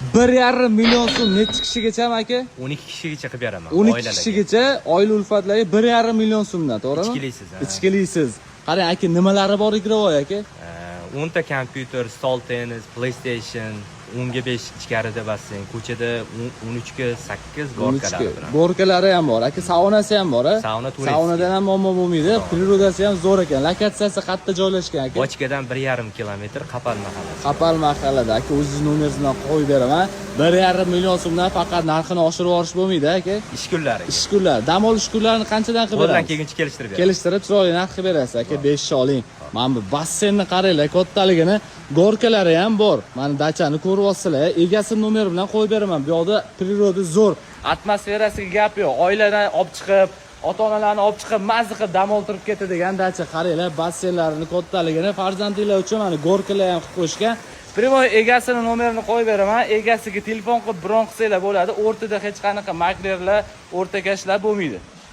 1,5 million so'm nechi kishigacha aka? 12 kishigacha qilib beraman. 12 kishigacha oila ulfatlarga 1,5 million so'mdan, to'g'rimi? Ichkilisiz. Ichkilisiz. Qarang aka, nimalari bor Igrovoy aka? 10 ta kompyuter, stol tennis, PlayStation, 10 ga 5 ichkarida basseyn, ko'chada 13 ga 8 gorkalar bilan. Gorkalari ham bor. Aka, saunasi ham bor, a? Sauna turistik. Saunadan ham muammo bo'lmaydi. Prirodasi ham zo'r ekan. Lokatsiyasi qayerda joylashgan aka? Bochkadan 1,5 kilometr Qapal mahallasi. Qapal mahallada aka, o'zingiz nomeringizni bilan qo'yib beraman. 1,5 million so'mdan faqat narxini oshirib olish bo'lmaydi aka. Ish kunlari. Ish kunlari, dam olish kunlarini qanchadan qilib berasiz? Qo'ldan kelguncha kelishtirib beraman. Kelishtirib chiroyli narx qilib berasiz aka, 5 oling. Mana bu basseynni qaranglar, kattaligini, gorkalari ham bor. Mana dachani ko'ryapsizlar, egasi nomeri bilan qo'yib beraman. Bu yoqda priroda zo'r, atmosferasiga gap yo'q. Oiladan olib chiqib, ota-onalarni olib chiqib, mazza qilib dam oltirib ketadigan dacha. Qaranglar, basseynlarini kattaligini, farzandinglar uchun mana gorkalar ham qilib qo'yishgan. Primoy egasini nomerini qo'yib beraman. Egasiga telefon qilib bron qilsanglar bo'ladi. O'rtada hech qanaqa maklerlar, o'rtakashlar bo'lmaydi.